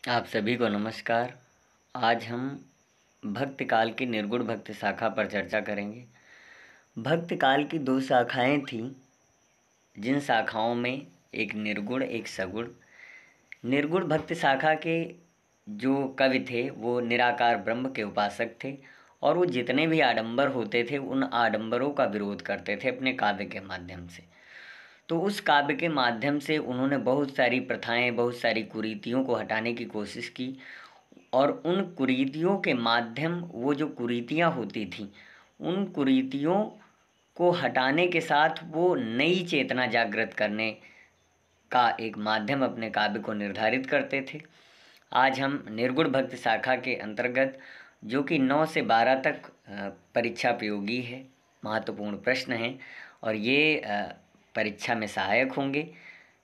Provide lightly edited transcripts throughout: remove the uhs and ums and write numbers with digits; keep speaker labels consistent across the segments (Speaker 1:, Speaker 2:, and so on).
Speaker 1: आप सभी को नमस्कार। आज हम भक्ति काल की निर्गुण भक्ति शाखा पर चर्चा करेंगे। भक्ति काल की दो शाखाएं थीं, जिन शाखाओं में एक निर्गुण एक सगुण। निर्गुण भक्ति शाखा के जो कवि थे वो निराकार ब्रह्म के उपासक थे और वो जितने भी आडंबर होते थे उन आडंबरों का विरोध करते थे अपने काव्य के माध्यम से। तो उस काव्य के माध्यम से उन्होंने बहुत सारी प्रथाएं, बहुत सारी कुरीतियों को हटाने की कोशिश की और उन कुरीतियों के माध्यम वो जो कुरीतियाँ होती थीं उन कुरीतियों को हटाने के साथ वो नई चेतना जागृत करने का एक माध्यम अपने काव्य को निर्धारित करते थे। आज हम निर्गुण भक्ति शाखा के अंतर्गत, जो कि 9 से 12 तक परीक्षा उपयोगी है, महत्वपूर्ण प्रश्न हैं और ये परीक्षा में सहायक होंगे।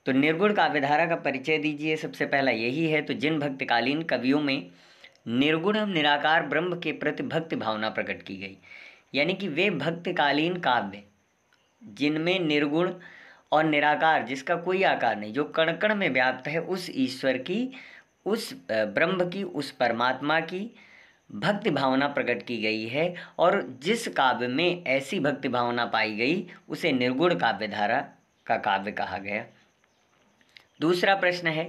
Speaker 1: तो निर्गुण काव्यधारा का परिचय दीजिए। सबसे पहला यही है, तो जिन भक्तिकालीन कवियों में निर्गुण एवं निराकार ब्रह्म के प्रति भक्ति भावना प्रकट की गई, यानी कि वे भक्तिकालीन काव्य जिनमें निर्गुण और निराकार, जिसका कोई आकार नहीं, जो कण कण में व्याप्त है, उस ईश्वर की, उस ब्रह्म की, उस परमात्मा की भक्ति भावना प्रकट की गई है। और जिस काव्य में ऐसी भक्ति भावना पाई गई उसे निर्गुण काव्यधारा का काव्य कहा गया। दूसरा प्रश्न है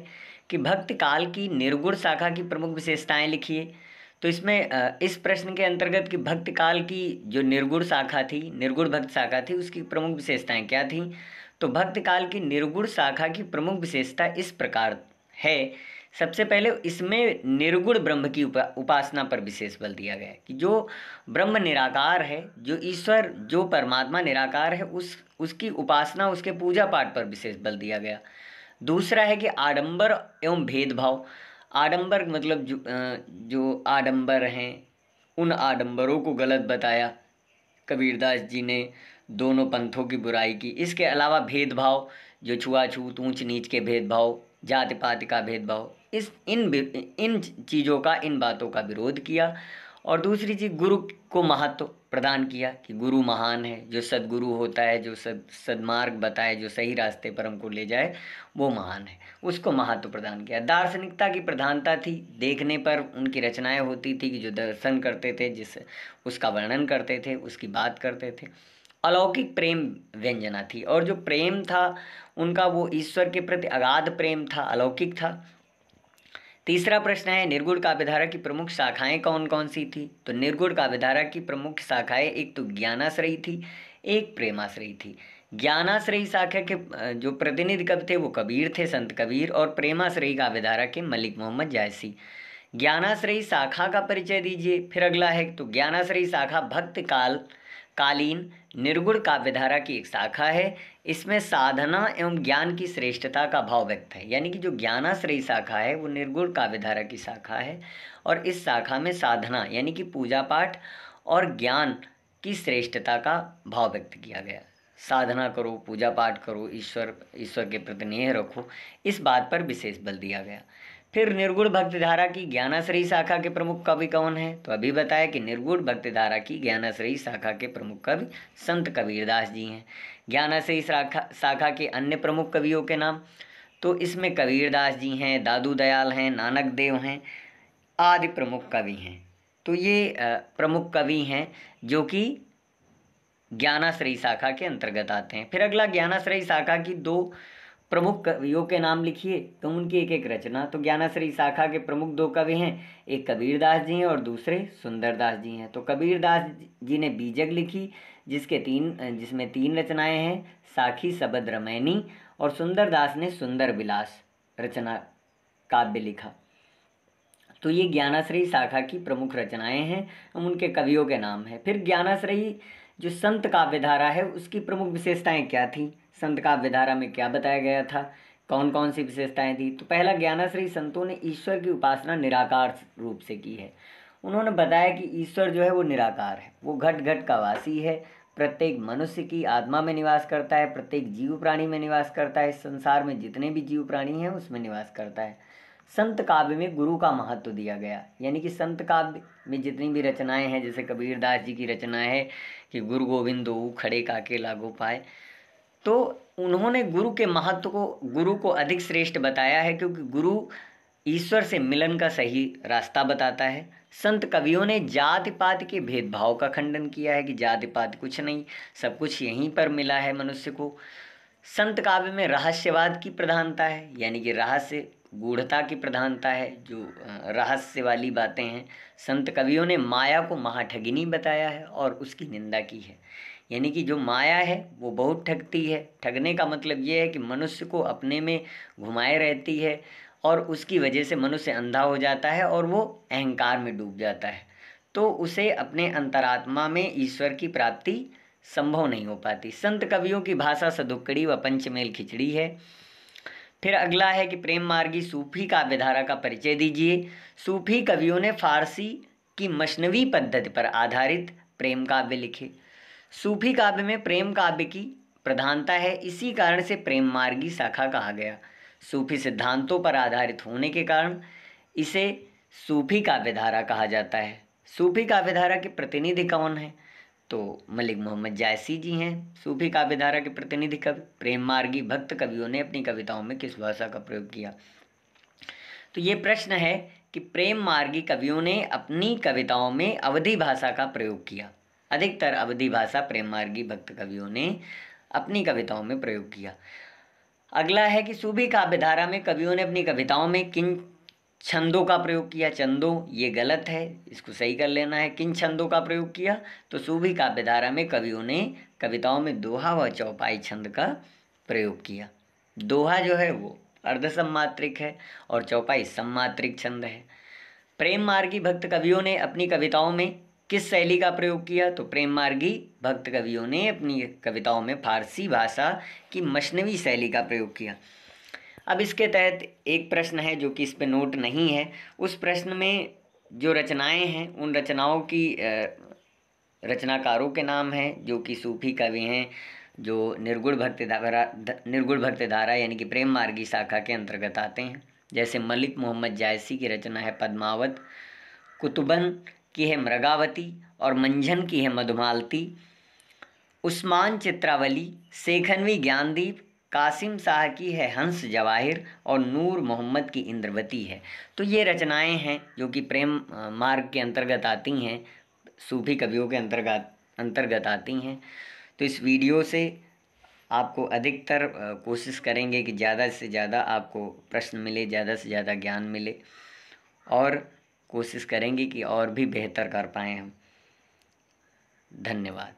Speaker 1: कि भक्ति काल की निर्गुण शाखा की प्रमुख विशेषताएं लिखिए। तो इसमें इस प्रश्न के अंतर्गत कि भक्ति काल की जो निर्गुण शाखा थी, निर्गुण भक्ति शाखा थी, उसकी प्रमुख विशेषताएं क्या थीं। तो भक्ति काल की निर्गुण शाखा की प्रमुख विशेषता इस प्रकार है। सबसे पहले इसमें निर्गुण ब्रह्म की उपासना पर विशेष बल दिया गया है कि जो ब्रह्म निराकार है, जो ईश्वर, जो परमात्मा निराकार है, उसकी उपासना, उसके पूजा पाठ पर विशेष बल दिया गया। दूसरा है कि आडंबर एवं भेदभाव। आडंबर मतलब जो आडंबर हैं उन आडंबरों को गलत बताया कबीरदास जी ने, दोनों पंथों की बुराई की। इसके अलावा भेदभाव, जो छुआछूत, ऊंच नीच के भेदभाव, जाति पाति का भेदभाव, इन चीज़ों का, इन बातों का विरोध किया। और दूसरी चीज़, गुरु को महत्व प्रदान किया कि गुरु महान है, जो सद्गुरु होता है, जो सद्मार्ग बताए, जो सही रास्ते पर हमको ले जाए, वो महान है, उसको महत्व प्रदान किया। दार्शनिकता की प्रधानता थी, देखने पर उनकी रचनाएं होती थी कि जो दर्शन करते थे, उसका वर्णन करते थे, उसकी बात करते थे। अलौकिक प्रेम व्यंजना थी, और जो प्रेम था उनका वो ईश्वर के प्रति अगाध प्रेम था, अलौकिक था। तीसरा प्रश्न है, निर्गुण काव्यधारा की प्रमुख शाखाएं कौन कौन सी थी। तो निर्गुण काव्यधारा की प्रमुख शाखाएं एक तो ज्ञानाश्रयी थी, एक प्रेमाश्रयी थी। ज्ञानाश्रयी शाखा के जो प्रतिनिधि कवि थे वो कबीर थे, संत कबीर, और प्रेमाश्रयी काव्यधारा के मलिक मोहम्मद जायसी। ज्ञानाश्रयी शाखा का परिचय दीजिए। फिर अगला है, तो ज्ञानाश्रयी शाखा भक्ति कालीन निर्गुण काव्यधारा की एक शाखा है। इसमें साधना एवं ज्ञान की श्रेष्ठता का भाव व्यक्त है, यानी कि जो ज्ञानाश्रयी शाखा है वो निर्गुण काव्यधारा की शाखा है और इस शाखा में साधना यानी कि पूजा पाठ और ज्ञान की श्रेष्ठता का भाव व्यक्त किया गया। साधना करो, पूजा पाठ करो, ईश्वर के प्रति नेह रखो, इस बात पर विशेष बल दिया गया। फिर निर्गुण भक्तिधारा की ज्ञानाश्रयी शाखा के प्रमुख कवि कौन है। तो अभी बताया कि निर्गुण भक्तिधारा की ज्ञानाश्रयी शाखा के प्रमुख कवि संत कबीरदास जी हैं। ज्ञानाश्रयी शाखा के अन्य प्रमुख कवियों के नाम, तो इसमें कबीरदास जी हैं, दादू दयाल हैं, नानक देव हैं, आदि प्रमुख कवि हैं। तो ये प्रमुख कवि हैं जो कि ज्ञानाश्रयी शाखा के अंतर्गत आते हैं। फिर अगला, ज्ञानाश्रयी शाखा की दो प्रमुख कवियों के नाम लिखिए, तो उनकी एक एक रचना। तो ज्ञानाश्रयी शाखा के प्रमुख दो कवि हैं, एक कबीरदास जी हैं और दूसरे सुंदरदास जी हैं। तो कबीरदास जी ने बीजक लिखी, जिसमें 3 रचनाएं हैं, साखी, शबद, रमैनी, और सुंदरदास ने सुंदर विलास रचना काव्य लिखा। तो ये ज्ञानाश्रयी शाखा की प्रमुख रचनाएं हैं, उनके कवियों के नाम हैं। फिर ज्ञानाश्रयी जो संत काव्यधारा है उसकी प्रमुख विशेषताएं क्या थी, संत काव्यधारा में क्या बताया गया था, कौन कौन सी विशेषताएं थी। तो पहला, ज्ञानाश्रयी संतों ने ईश्वर की उपासना निराकार रूप से की है। उन्होंने बताया कि ईश्वर जो है वो निराकार है, वो घट घट का वासी है, प्रत्येक मनुष्य की आत्मा में निवास करता है, प्रत्येक जीव प्राणी में निवास करता है, इस संसार में जितने भी जीव प्राणी हैं उसमें निवास करता है। संत काव्य में गुरु का महत्व दिया गया, यानी कि संत काव्य में जितनी भी रचनाएं हैं, जैसे कबीरदास जी की रचना है कि गुरु गोविंद दो खड़े काके लागो पाए, तो उन्होंने गुरु के महत्व को, गुरु को अधिक श्रेष्ठ बताया है, क्योंकि गुरु ईश्वर से मिलन का सही रास्ता बताता है। संत कवियों ने जाति पात के भेदभाव का खंडन किया है कि जाति पात कुछ नहीं, सब कुछ यहीं पर मिला है मनुष्य को। संत काव्य में रहस्यवाद की प्रधानता है, यानी कि रहस्य गूढ़ता की प्रधानता है, जो रहस्य वाली बातें हैं। संत कवियों ने माया को महाठगिनी बताया है और उसकी निंदा की है, यानी कि जो माया है वो बहुत ठगती है। ठगने का मतलब ये है कि मनुष्य को अपने में घुमाए रहती है और उसकी वजह से मनुष्य अंधा हो जाता है और वो अहंकार में डूब जाता है, तो उसे अपने अंतरात्मा में ईश्वर की प्राप्ति संभव नहीं हो पाती। संत कवियों की भाषा सदुक्कड़ी व पंचमेल खिचड़ी है। फिर अगला है कि प्रेम मार्गी सूफी काव्यधारा का परिचय दीजिए। सूफी कवियों ने फारसी की मशनवी पद्धति पर आधारित प्रेम काव्य लिखे। सूफी काव्य में प्रेम काव्य की प्रधानता है, इसी कारण से प्रेम मार्गी शाखा कहा गया। सूफी सिद्धांतों पर आधारित होने के कारण इसे सूफी काव्यधारा कहा जाता है। सूफी काव्यधारा के प्रतिनिधि कौन हैं? तो मलिक मोहम्मद जायसी जी हैं सूफी काव्यधारा के प्रतिनिधि कवि। प्रेम मार्गी भक्त कवियों ने अपनी कविताओं में किस भाषा का प्रयोग किया? तो ये प्रश्न है कि प्रेम मार्गी कवियों ने अपनी कविताओं में अवधी भाषा का प्रयोग किया। अधिकतर अवधी भाषा प्रेम मार्गी भक्त कवियों ने अपनी कविताओं में प्रयोग किया। अगला है कि सूफी काव्यधारा में कवियों ने अपनी कविताओं में किन छंदों का प्रयोग किया? छंदों, ये गलत है, इसको सही कर लेना है। किन छंदों का प्रयोग किया? तो सूफी काव्यधारा में कवियों ने कविताओं में दोहा व चौपाई छंद का प्रयोग किया। दोहा जो है वो अर्ध सम्मात्रिक है और चौपाई सम्मात्रिक छंद है। प्रेम मार्गी भक्त कवियों ने अपनी कविताओं में किस शैली का प्रयोग किया? तो प्रेम मार्गी भक्त कवियों ने अपनी कविताओं में फारसी भाषा की मशनवी शैली का प्रयोग किया। अब इसके तहत एक प्रश्न है जो कि इस पे नोट नहीं है। उस प्रश्न में जो रचनाएं हैं उन रचनाओं की रचनाकारों के नाम हैं जो कि सूफी कवि हैं, जो निर्गुण भक्ति धारा यानी कि प्रेम मार्गी शाखा के अंतर्गत आते हैं। जैसे मलिक मोहम्मद जायसी की रचना है पद्मावत, कुतुबन की है मृगावती और मंझन की है मधुमालती, उस्मान चित्रावली, शेखनवी ज्ञानदीप, कासिम शाह की है हंस जवाहिर और नूर मोहम्मद की इंद्रवती है। तो ये रचनाएं हैं जो कि प्रेम मार्ग के अंतर्गत आती हैं, सूफी कवियों के अंतर्गत आती हैं। तो इस वीडियो से आपको अधिकतर कोशिश करेंगे कि ज़्यादा से ज़्यादा आपको प्रश्न मिले, ज़्यादा से ज़्यादा ज्ञान मिले और कोशिश करेंगे कि और भी बेहतर कर पाएँ हम। धन्यवाद।